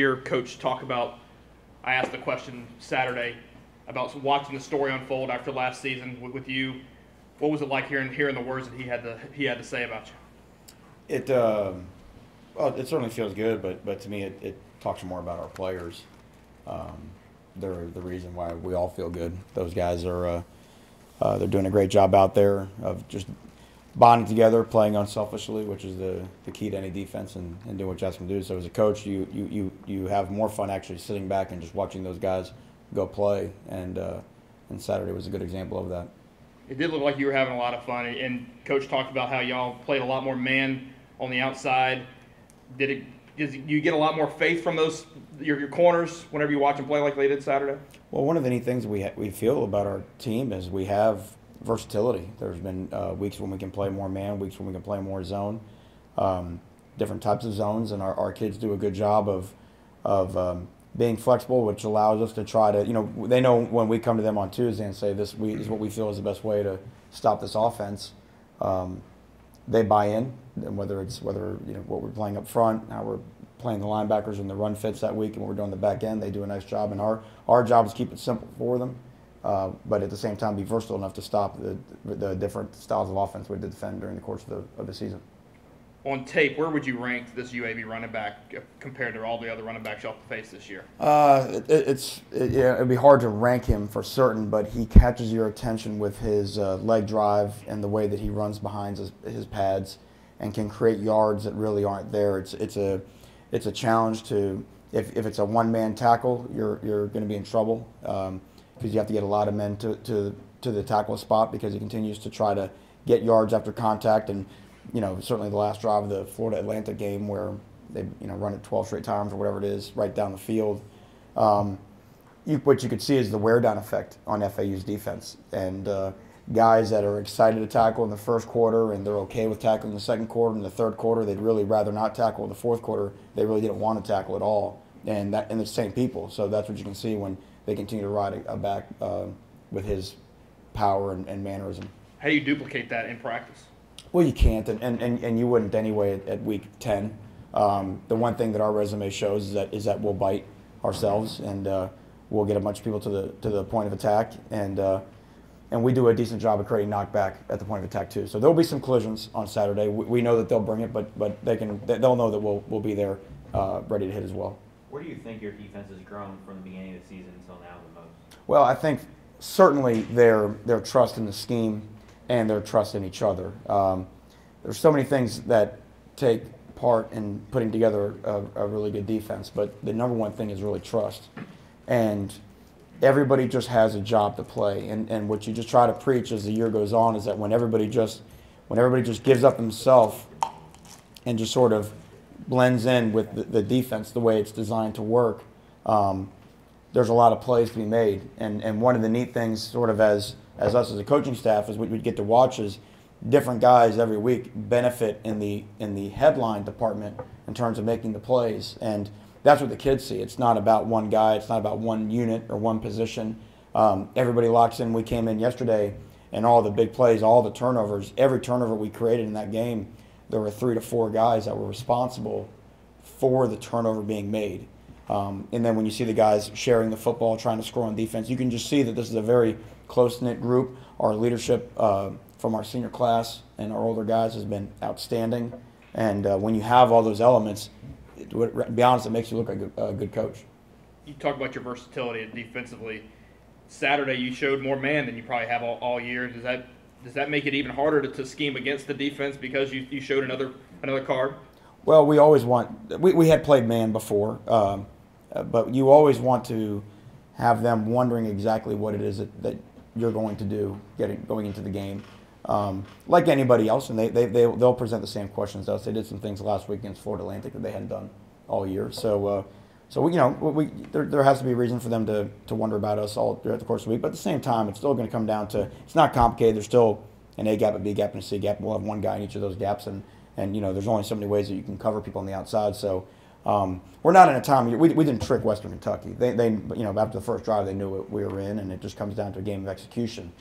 hear Coach talk about, I asked the question Saturday about watching the story unfold after last season with you. What was it like hearing the words that he had to say about you? Well, it certainly feels good, but to me it talks more about our players. They're the reason why we all feel good. Those guys are they're doing a great job out there of just bonding together, playing unselfishly, which is the key to any defense, and doing what you ask them to do. So as a coach, you have more fun actually sitting back and just watching those guys go play, and Saturday was a good example of that. It did look like you were having a lot of fun, and Coach talked about how y'all played a lot more man on the outside. Did you get a lot more faith from your corners whenever you watch them play like they did Saturday? Well, one of the neat things we feel about our team is we have versatility. There's been weeks when we can play more man, weeks when we can play more zone, different types of zones, and our kids do a good job of being flexible, which allows us to try to, they know when we come to them on Tuesday and say this is what we feel is the best way to stop this offense. They buy in, and whether what we're playing up front, how we're playing the linebackers and the run fits that week, and what we're doing the back end, they do a nice job. And our job is to keep it simple for them, but at the same time be versatile enough to stop the different styles of offense we defend during the course of the season. On tape, where would you rank this UAB running back compared to all the other running backs y'all face this year? It'd be hard to rank him for certain, but he catches your attention with his leg drive and the way that he runs behind his pads and can create yards that really aren't there. It's a challenge to, if it's a one-man tackle, you're going to be in trouble because you have to get a lot of men to the tackle spot because he continues to try to get yards after contact. And certainly the last drive of the Florida-Atlanta game where they run it 12 straight times or whatever it is right down the field. What you could see is the wear-down effect on FAU's defense. And guys that are excited to tackle in the first quarter and they're okay with tackling in the second quarter and the third quarter, they'd really rather not tackle in the fourth quarter. They really didn't want to tackle at all. And the same people. So that's what you can see when they continue to ride a back with his power and mannerism. How do you duplicate that in practice? Well, you can't, and you wouldn't anyway at week 10. The one thing that our resume shows is that we'll bite ourselves and we'll get a bunch of people to the point of attack, and we do a decent job of creating knockback at the point of attack too. So there'll be some collisions on Saturday. We know that they'll bring it, but they'll know that we'll be there ready to hit as well. Where do you think your defense has grown from the beginning of the season until now the most? Well, I think certainly their trust in the scheme and their trust in each other. There's so many things that take part in putting together a really good defense, but the number one thing is really trust. And everybody just has a job to play. And what you just try to preach as the year goes on is that when everybody just gives up themselves and just sort of blends in with the defense the way it's designed to work, there's a lot of plays to be made. And one of the neat things sort of as us as a coaching staff is what we get to watch is different guys every week benefit in the headline department in terms of making the plays. And that's what the kids see. It's not about one guy. It's not about one unit or one position. Everybody locks in. We came in yesterday and all the big plays, all the turnovers, every turnover we created in that game, there were 3 to 4 guys that were responsible for the turnover being made. And then when you see the guys sharing the football, trying to score on defense, you can just see that this is a very close-knit group. Our leadership from our senior class and our older guys has been outstanding. And when you have all those elements, to be honest, it makes you look like a good coach. You talk about your versatility defensively. Saturday you showed more man than you probably have all year. Does that make it even harder to scheme against the defense because you showed another card? Well, we always we had played man before, but you always want to have them wondering exactly what it is that you're going to do going into the game. Like anybody else, and they'll present the same questions to us. They did some things last week against Florida Atlantic that they hadn't done all year. So there has to be a reason for them to wonder about us all throughout the course of the week. But at the same time, it's still going to come down to, it's not complicated. There's still an A gap, a B gap, and a C gap. We'll have one guy in each of those gaps, and there's only so many ways that you can cover people on the outside. So we're not in a time. We didn't trick Western Kentucky. They after the first drive they knew what we were in, and it just comes down to a game of execution.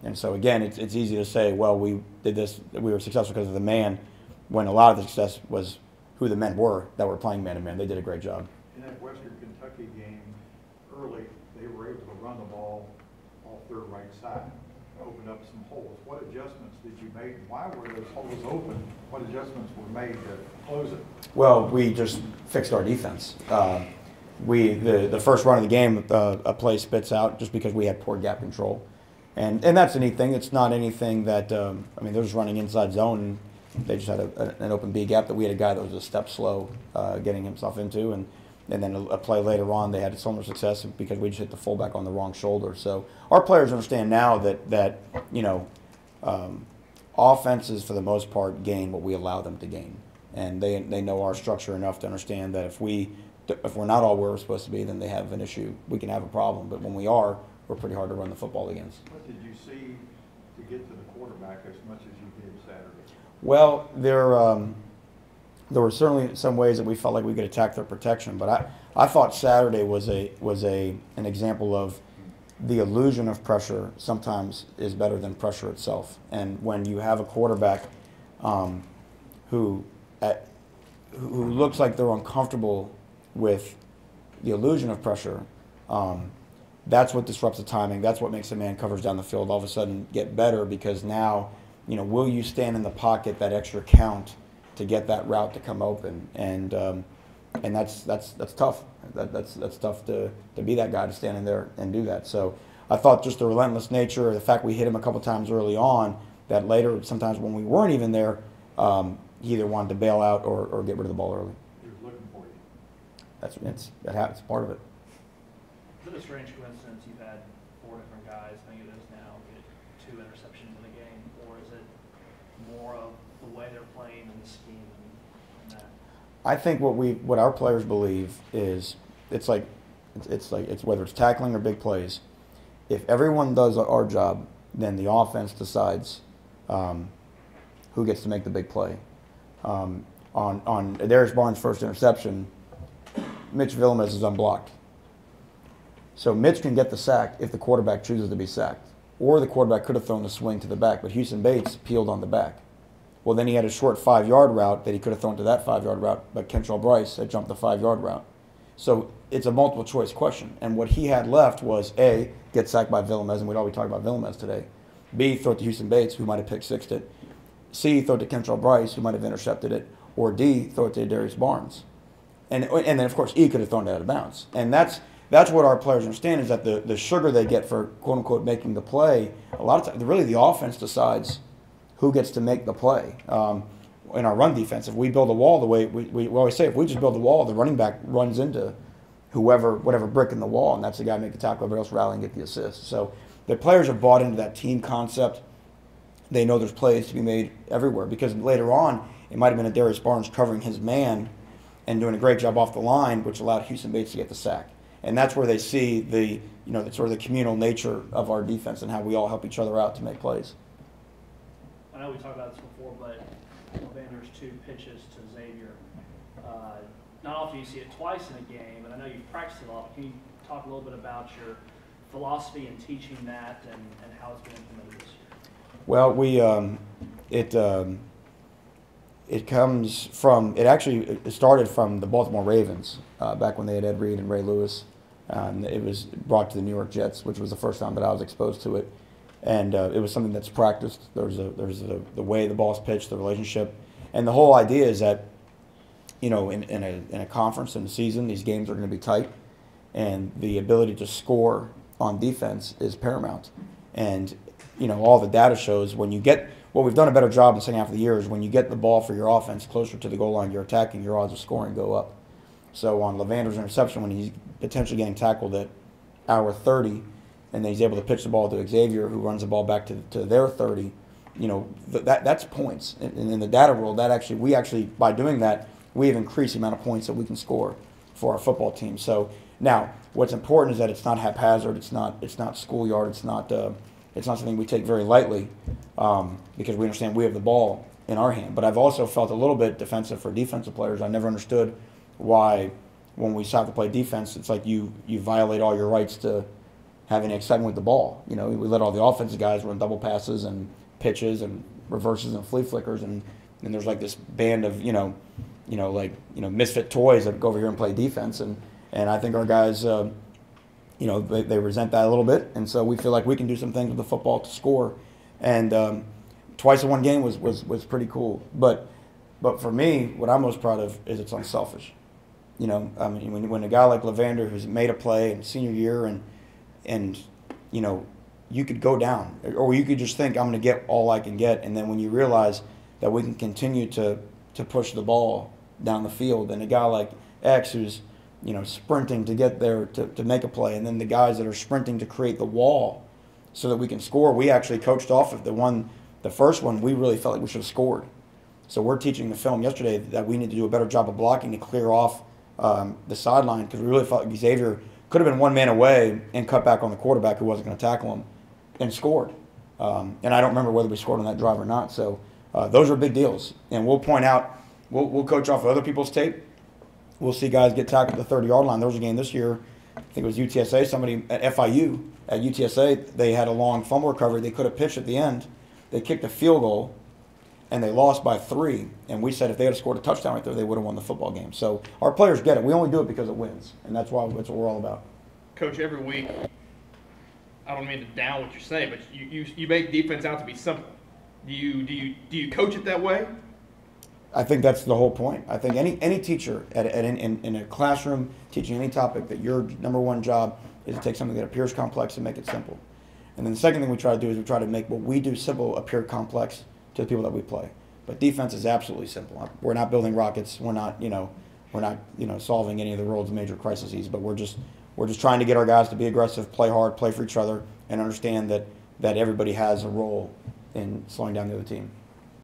And so again, it's easy to say, well, we did this, we were successful because of the man, when a lot of the success was who the men were that were playing man to man. They did a great job. that Western Kentucky game early, they were able to run the ball off their right side, opened up some holes. What adjustments did you make? Why were those holes open? What adjustments were made to close it? Well, we just fixed our defense. The first run of the game, a play spits out just because we had poor gap control. And that's a neat thing. It's not anything that, I mean, they're just running inside zone. And they just had an open B gap that we had a guy that was a step slow getting himself into. And then a play later on, they had similar success because we just hit the fullback on the wrong shoulder. So our players understand now that offenses, for the most part, gain what we allow them to gain. And they know our structure enough to understand that if we're not all where we're supposed to be, then they have an issue. We can have a problem. But when we are, we're pretty hard to run the football against. What did you see to get to the quarterback as much as you did Saturday? Well, there were certainly some ways that we felt like we could attack their protection, but I thought Saturday was an example of the illusion of pressure sometimes is better than pressure itself. And when you have a quarterback who looks like they're uncomfortable with the illusion of pressure, that's what disrupts the timing. That's what makes the man coverage down the field all of a sudden get better, because now, will you stand in the pocket that extra count to get that route to come open? And that's tough. That's tough to be that guy to stand in there and do that. So I thought just the relentless nature, the fact we hit him a couple times early on, that later sometimes when we weren't even there, he either wanted to bail out or get rid of the ball early. He was looking for you. That happens. Part of it. Is it a strange coincidence you've had 4 different guys, I think it is now, get 2 interceptions in a game, or is it more of the way they're playing and the scheme and that? I think what our players believe is it's whether it's tackling or big plays. If everyone does our job, then the offense decides who gets to make the big play. On Darius Barnes' first interception, Mitch Villamez is unblocked. So Mitch can get the sack if the quarterback chooses to be sacked. Or the quarterback could have thrown the swing to the back, but Houston Bates peeled on the back. Well, then he had a short 5-yard route that he could have thrown to that 5-yard route, but Kentrell Bryce had jumped the 5-yard route. So it's a multiple choice question. And what he had left was A, get sacked by Villamez, and we'd already talked about Villamez today. B, throw it to Houston Bates, who might have pick-sixed it. C, throw it to Kentrell Bryce, who might have intercepted it. Or D, throw it to Darius Barnes. And then, of course, E could have thrown it out of bounds. And that's what our players understand, is that the sugar they get for, quote-unquote, making the play, a lot of times, really the offense decides who gets to make the play. In our run defense, if we build a wall the way we always say, if we just build a wall, the running back runs into whatever brick in the wall, and that's the guy make the tackle, everybody else rally and get the assist. So the players have bought into that team concept. They know there's plays to be made everywhere, because later on, it might have been a Darius Barnes covering his man and doing a great job off the line, which allowed Houston Bates to get the sack. And that's where they see the sort of the communal nature of our defense and how we all help each other out to make plays. I know we talked about this before, but Vander's 2 pitches to Xavier. Not often you see it twice in a game, and I know you've practiced it a lot. Can you talk a little bit about your philosophy in teaching that and how it's been implemented this year? Well, it started from the Baltimore Ravens back when they had Ed Reed and Ray Lewis. It was brought to the New York Jets, which was the first time that I was exposed to it. And it was something that's practiced. There's the way the ball's pitched, the relationship. And the whole idea is that, in a conference, in a season, these games are going to be tight. And the ability to score on defense is paramount. And, all the data shows when you get, what we've done a better job in the second half of the year is when you get the ball for your offense closer to the goal line, you're attacking, your odds of scoring go up. So on Levander's interception, when he's potentially getting tackled at hour 30, and then he's able to pitch the ball to Xavier, who runs the ball back to their 30, that's points. In the data world, we actually, by doing that, we have increased the amount of points that we can score for our football team. So now, what's important is that it's not haphazard, it's not schoolyard, it's not something we take very lightly, because we understand we have the ball in our hand. But I've also felt a little bit defensive for defensive players. I never understood why, when we stop to play defense, it's like you violate all your rights to have any excitement with the ball. We let all the offensive guys run double passes and pitches and reverses and flea flickers, and there's like this band of misfit toys that go over here and play defense, and And I think our guys, they resent that a little bit, and so we feel like we can do some things with the football to score. And twice in one game was pretty cool. But for me, what I'm most proud of is it's unselfish. I mean, when a guy like Levander, who's made a play in senior year, and you could go down, or you could just think, I'm going to get all I can get, and then when you realize that we can continue to push the ball down the field, and a guy like X, who's sprinting to get there to make a play, and then the guys that are sprinting to create the wall so that we can score. We actually coached off of the first one, we really felt like we should have scored. So we're teaching the film yesterday that we need to do a better job of blocking to clear off the sideline, because we really felt like Xavier could have been one man away and cut back on the quarterback who wasn't going to tackle him and scored. And I don't remember whether we scored on that drive or not. So those are big deals. And we'll point out, we'll coach off of other people's tape. We'll see guys get tackled at the 30-yard line. There was a game this year, I think it was UTSA, somebody at FIU, at UTSA, they had a long fumble recovery. They could have pitched at the end. They kicked a field goal, and they lost by 3. And we said if they had scored a touchdown right there, they would have won the football game. So our players get it. We only do it because it wins, and that's what we're all about. Coach, every week, I don't mean to down what you're saying, but you make defense out to be simple. Do you coach it that way? I think that's the whole point. I think any teacher in a classroom teaching any topic, that your number one job is to take something that appears complex and make it simple. And then the second thing we try to do is we try to make what we do simple appear complex to the people that we play. But defense is absolutely simple. We're not building rockets. We're not solving any of the world's major crises. But we're just trying to get our guys to be aggressive, play hard, play for each other, and understand that everybody has a role in slowing down the other team.